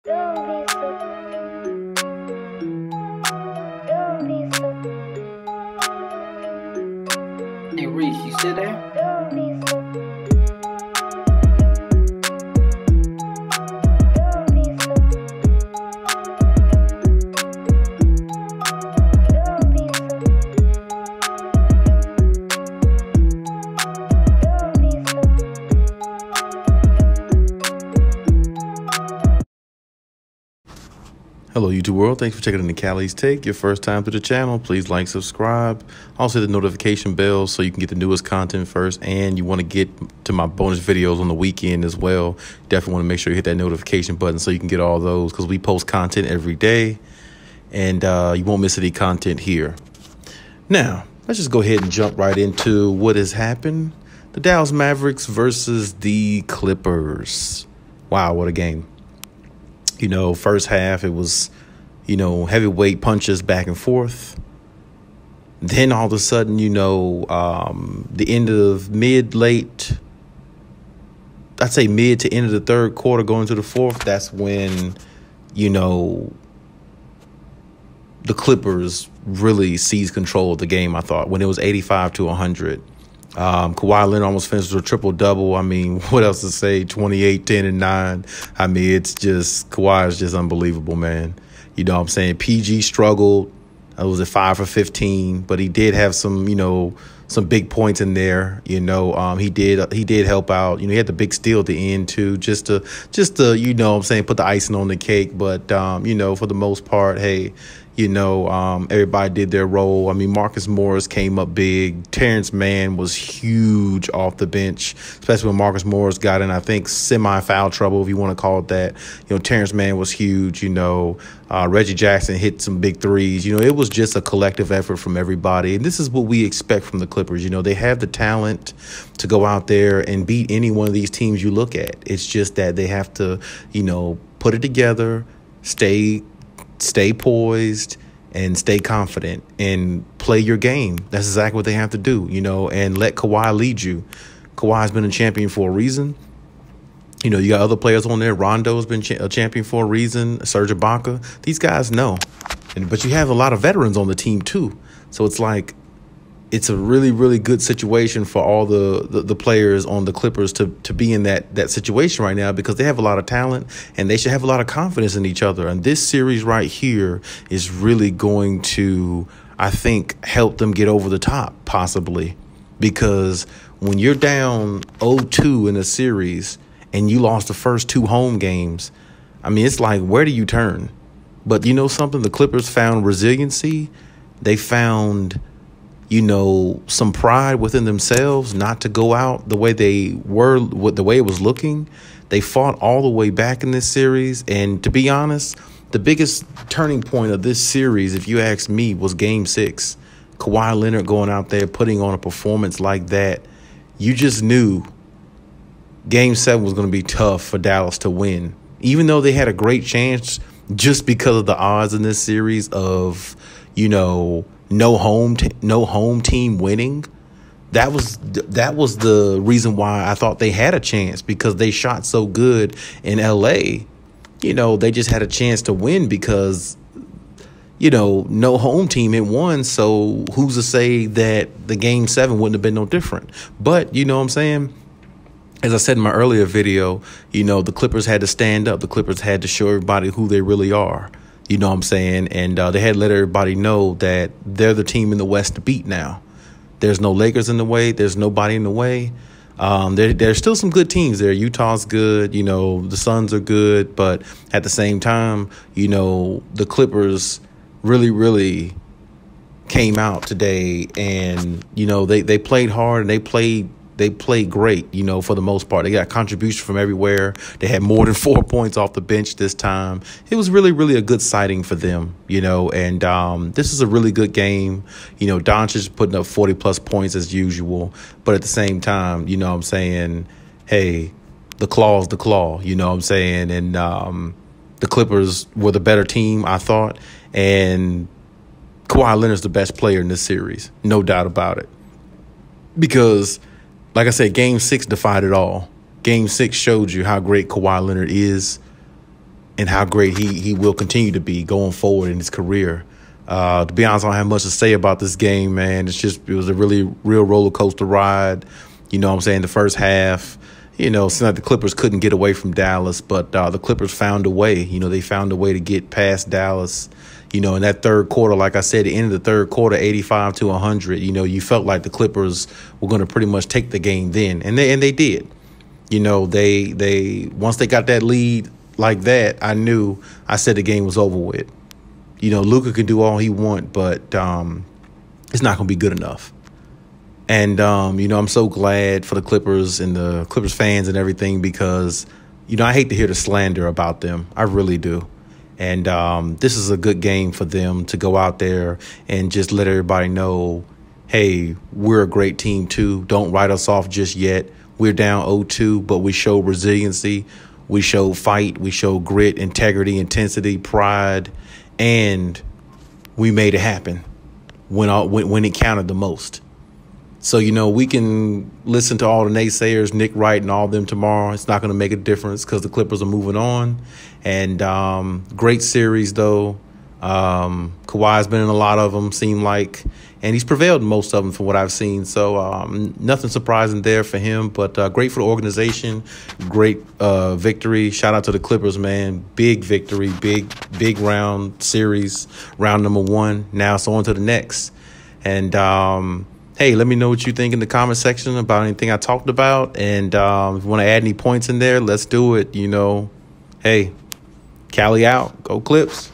Hey Reese, you still there? Hello, YouTube world. Thanks for checking in the Cali's Take. Your first time to the channel, please like, subscribe. Also hit the notification bell so you can get the newest content first. And you want to get to my bonus videos on the weekend as well. Definitely want to make sure you hit that notification button so you can get all those, because we post content every day. And you won't miss any content here. Now, let's just go ahead and jump right into what has happened. The Dallas Mavericks versus the Clippers. Wow, what a game. You know, first half, it was, heavyweight punches back and forth. Then all of a sudden, the end of mid to end of the third quarter, going to the fourth, that's when, the Clippers really seized control of the game, I thought, when it was 85-100. Kawhi Leonard almost finished with a triple-double. I mean, what else to say? 28, 10, and 9. I mean, it's just, Kawhi is just unbelievable, man. You know what I'm saying? PG struggled. I was at 5 for 15, but he did have some, some big points in there. He did help out. He had the big steal at the end too, just to put the icing on the cake. But for the most part, hey, everybody did their role. I mean, Marcus Morris came up big. Terrence Mann was huge off the bench, especially when Marcus Morris got in, I think, semi-foul trouble, if you want to call it that. Terrence Mann was huge. Reggie Jackson hit some big threes. It was just a collective effort from everybody. And this is what we expect from the Clippers. They have the talent to go out there and beat any one of these teams you look at. It's just that they have to, put it together, stay poised, and stay confident and play your game. That's exactly what they have to do, and let Kawhi lead you. Kawhi's been a champion for a reason. You got other players on there. Rondo's been a champion for a reason. Serge Ibaka. These guys know. But you have a lot of veterans on the team too. So it's like, it's a really, really good situation for all the players on the Clippers to be in that situation right now, because they have a lot of talent and they should have a lot of confidence in each other. And this series right here is really going to, I think, help them get over the top, possibly. Because when you're down 0-2 in a series and you lost the first 2 home games, I mean, it's like, where do you turn? But you know something? The Clippers found resiliency. They found some pride within themselves not to go out the way they were, the way it was looking. They fought all the way back in this series. And to be honest, the biggest turning point of this series, if you ask me, was Game 6. Kawhi Leonard going out there, putting on a performance like that. You just knew Game 7 was going to be tough for Dallas to win, even though they had a great chance just because of the odds in this series of, no home team winning. That was the reason why I thought they had a chance, because they shot so good in LA. They just had a chance to win because, no home team had won. So who's to say that the Game 7 wouldn't have been no different? But you know what I'm saying? As I said in my earlier video, the Clippers had to stand up. The Clippers had to show everybody who they really are. You know what I'm saying? And they had to let everybody know that they're the team in the West to beat now. There's no Lakers in the way. There's nobody in the way. There's still some good teams there. Utah's good. The Suns are good. But at the same time, the Clippers really, really came out today. And, they played hard and they played great, for the most part. They got contribution from everywhere. They had more than 4 points off the bench this time. It was really, really a good sighting for them, and this is a really good game. Doncic putting up 40-plus points as usual. But at the same time, what I'm saying, hey, the claw's the claw, what I'm saying? And the Clippers were the better team, I thought. And Kawhi Leonard's the best player in this series, no doubt about it. Because, like I said, Game 6 defied it all. Game 6 showed you how great Kawhi Leonard is. and how great he will continue to be going forward in his career. To be honest, I don't have much to say about this game, man. It was a really real roller coaster ride. You know what I'm saying? The first half, you know, it seemed like the Clippers couldn't get away from Dallas, but the Clippers found a way. You know, they found a way to get past Dallas. You know, in that third quarter, like I said, the end of the third quarter, 85-100, you know, you felt like the Clippers were going to pretty much take the game then. And they did. You know, they once they got that lead like that, I said the game was over with. You know, Luka can do all he want, but it's not going to be good enough. And, you know, I'm so glad for the Clippers and the Clippers fans and everything because, you know, I hate to hear the slander about them. I really do. And this is a good game for them to go out there and just let everybody know, hey, we're a great team too. Don't write us off just yet. We're down 0-2, but we show resiliency. We show fight. We show grit, integrity, intensity, pride, and we made it happen when it counted the most. So, you know, we can listen to all the naysayers, Nick Wright and all of them tomorrow. It's not going to make a difference because the Clippers are moving on. And great series, though. Kawhi's been in a lot of them, seemed like. And he's prevailed in most of them from what I've seen. So nothing surprising there for him. But great for the organization. Great victory. Shout out to the Clippers, man. Big victory. Big round series. Round number 1. Now it's on to the next. And hey, let me know what you think in the comment section about anything I talked about. And if you want to add any points in there, let's do it. You know, hey, Cali out. Go Clips.